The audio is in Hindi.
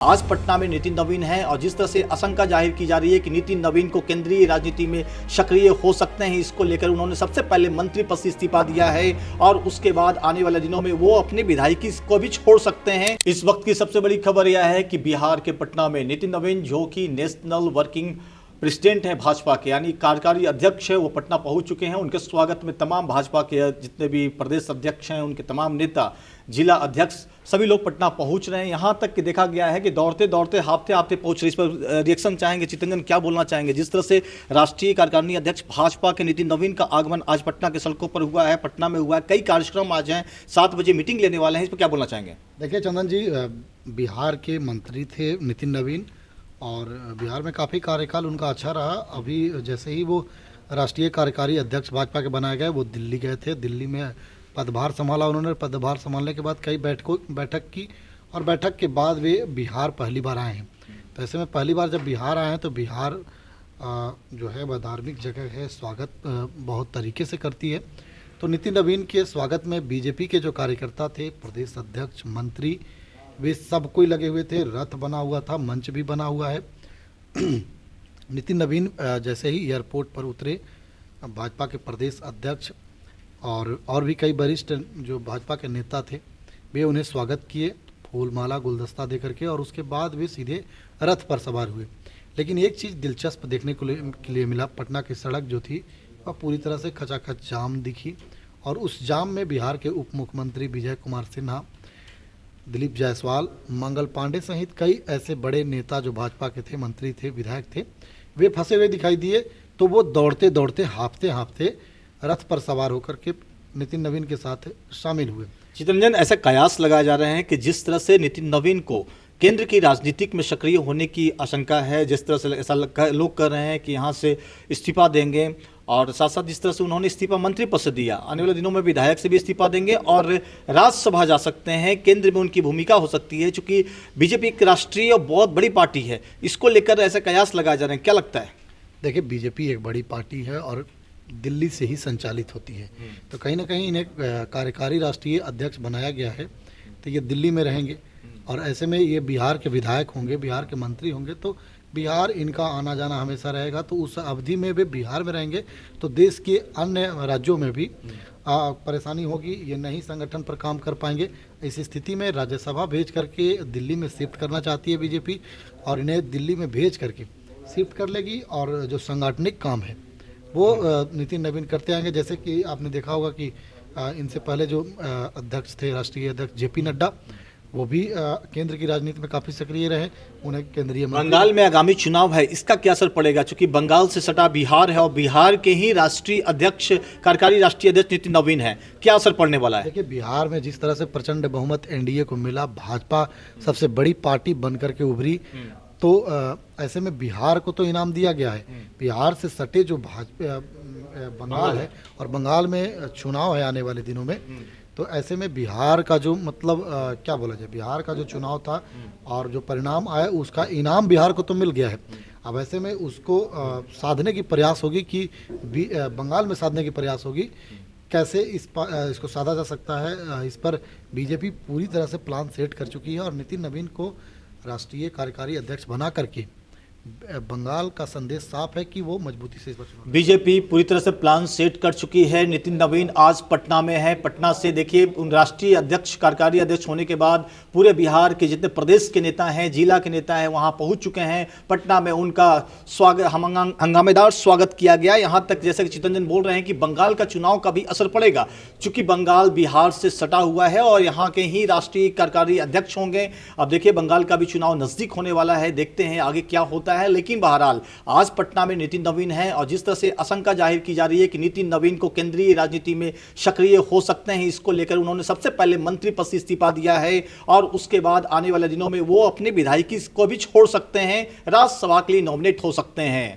आज पटना में नितिन नवीन हैं और जिस तरह से आशंका जाहिर की जा रही है कि नितिन नवीन को केंद्रीय राजनीति में सक्रिय हो सकते हैं, इसको लेकर उन्होंने सबसे पहले मंत्री पद से इस्तीफा दिया है और उसके बाद आने वाले दिनों में वो अपनी विधायकी को भी छोड़ सकते हैं। इस वक्त की सबसे बड़ी खबर यह है कि बिहार के पटना में नितिन नवीन, जो कि नेशनल वर्किंग प्रेसिडेंट हैं भाजपा के, यानी कार्यकारी अध्यक्ष है, वो पटना पहुंच चुके हैं। उनके स्वागत में तमाम भाजपा के जितने भी प्रदेश अध्यक्ष हैं, उनके तमाम नेता, जिला अध्यक्ष, सभी लोग पटना पहुंच रहे हैं। यहां तक कि देखा गया है कि दौड़ते दौड़ते हाफते हाफते पहुंच रहे। इस पर रिएक्शन चाहेंगे, चितरंजन क्या बोलना चाहेंगे? जिस तरह से राष्ट्रीय कार्यकारिणी अध्यक्ष भाजपा के नितिन नवीन का आगमन आज पटना के सड़कों पर हुआ है, पटना में हुआ है, कई कार्यक्रम आज हैं, 7 बजे मीटिंग लेने वाले हैं, इस पर क्या बोलना चाहेंगे? देखिए चंदन जी, बिहार के मंत्री थे नितिन नवीन और बिहार में काफ़ी कार्यकाल उनका अच्छा रहा। अभी जैसे ही वो राष्ट्रीय कार्यकारी अध्यक्ष भाजपा के बनाए गए, वो दिल्ली गए थे। दिल्ली में पदभार संभाला उन्होंने। पदभार संभालने के बाद कई बैठक की और बैठक के बाद वे बिहार पहली बार आए हैं। तो ऐसे में पहली बार जब बिहार आए हैं तो बिहार जो है वह धार्मिक जगह है, स्वागत बहुत तरीके से करती है। तो नितिन नवीन के स्वागत में बीजेपी के जो कार्यकर्ता थे, प्रदेश अध्यक्ष, मंत्री, वे सब कोई लगे हुए थे। रथ बना हुआ था, मंच भी बना हुआ है। नितिन नवीन जैसे ही एयरपोर्ट पर उतरे, भाजपा के प्रदेश अध्यक्ष और भी कई वरिष्ठ जो भाजपा के नेता थे, वे उन्हें स्वागत किए फूल माला गुलदस्ता दे करके, और उसके बाद वे सीधे रथ पर सवार हुए। लेकिन एक चीज़ दिलचस्प देखने के लिए मिला, पटना की सड़क जो थी वह पूरी तरह से खचाखच जाम दिखी, और उस जाम में बिहार के उप मुख्यमंत्री विजय कुमार सिन्हा, दिलीप जायसवाल, मंगल पांडे सहित कई ऐसे बड़े नेता जो भाजपा के थे, मंत्री थे, विधायक थे, वे फंसे हुए दिखाई दिए। तो वो दौड़ते दौड़ते हाफते हाफते रथ पर सवार होकर के नितिन नवीन के साथ शामिल हुए। चितरंजन, ऐसे कयास लगाए जा रहे हैं कि जिस तरह से नितिन नवीन को केंद्र की राजनीतिक में सक्रिय होने की आशंका है, जिस तरह से ऐसा लोग कर रहे हैं कि यहाँ से इस्तीफा देंगे, और साथ साथ जिस तरह से उन्होंने इस्तीफा मंत्री पद से दिया, आने वाले दिनों में विधायक से भी इस्तीफा देंगे और राज्यसभा जा सकते हैं, केंद्र में उनकी भूमिका हो सकती है, चूंकि बीजेपी एक राष्ट्रीय और बहुत बड़ी पार्टी है। इसको लेकर ऐसे कयास लगाए जा रहे हैं, क्या लगता है? देखिए, बीजेपी एक बड़ी पार्टी है और दिल्ली से ही संचालित होती है, तो कहीं ना कहीं इन्हें कार्यकारी राष्ट्रीय अध्यक्ष बनाया गया है, तो ये दिल्ली में रहेंगे और ऐसे में ये बिहार के विधायक होंगे, बिहार के मंत्री होंगे, तो बिहार इनका आना जाना हमेशा रहेगा। तो उस अवधि में वे बिहार में रहेंगे तो देश के अन्य राज्यों में भी परेशानी होगी, ये नहीं संगठन पर काम कर पाएंगे। इस स्थिति में राज्यसभा भेज करके दिल्ली में शिफ्ट करना चाहती है बीजेपी, और इन्हें दिल्ली में भेज करके शिफ्ट कर लेगी, और जो सांगठनिक काम है वो नितिन नवीन करते आएंगे। जैसे कि आपने देखा होगा कि इनसे पहले जो अध्यक्ष थे, राष्ट्रीय अध्यक्ष जेपी नड्डा, वो भी केंद्र की राजनीति में काफ़ी सक्रिय रहे। उन्हें केंद्रीय बंगाल में आगामी चुनाव है, इसका क्या असर पड़ेगा? क्योंकि बंगाल से सटा बिहार है और बिहार के ही राष्ट्रीय अध्यक्ष, कार्यकारी राष्ट्रीय अध्यक्ष नितिन नवीन है, क्या असर पड़ने वाला है? देखिए, बिहार में जिस तरह से प्रचंड बहुमत एनडीए को मिला, भाजपा सबसे बड़ी पार्टी बन करके उभरी, तो ऐसे में बिहार को तो इनाम दिया गया है। बिहार से सटे जो बंगाल है, और बंगाल में चुनाव है आने वाले दिनों में, तो ऐसे में बिहार का जो मतलब क्या बोला जाए, बिहार का जो चुनाव था और जो परिणाम आया, उसका इनाम बिहार को तो मिल गया है। अब ऐसे में उसको साधने की प्रयास होगी कि बंगाल में साधने की प्रयास होगी, कैसे इसको साधा जा सकता है। इस पर बीजेपी पूरी तरह से प्लान सेट कर चुकी है, और नितिन नवीन को राष्ट्रीय कार्यकारी अध्यक्ष बना करके बंगाल का संदेश साफ है कि वो मजबूती से बीजेपी पूरी तरह से प्लान सेट कर चुकी है। नितिन नवीन आज पटना में है। पटना से देखिए, उन राष्ट्रीय अध्यक्ष, कार्यकारी अध्यक्ष होने के बाद पूरे बिहार के जितने प्रदेश के नेता हैं, जिला के नेता हैं, वहां पहुंच चुके हैं। पटना में उनका स्वागत, हंगामेदार स्वागत किया गया। यहां तक जैसे कि चितरंजन बोल रहे हैं कि बंगाल का चुनाव का भी असर पड़ेगा, चूंकि बंगाल बिहार से सटा हुआ है और यहाँ के ही राष्ट्रीय कार्यकारी अध्यक्ष होंगे। अब देखिए, बंगाल का भी चुनाव नजदीक होने वाला है, देखते हैं आगे क्या होता है। लेकिन बहरहाल आज पटना में नितिन नवीन हैं और जिस तरह से आशंका जाहिर की जा रही है कि नितिन नवीन को केंद्रीय राजनीति में सक्रिय हो सकते हैं, इसको लेकर उन्होंने सबसे पहले मंत्री पद से इस्तीफा दिया है और उसके बाद आने वाले दिनों में वो अपनी विधायकी को भी छोड़ सकते हैं, राज्यसभा के लिए नॉमिनेट हो सकते हैं।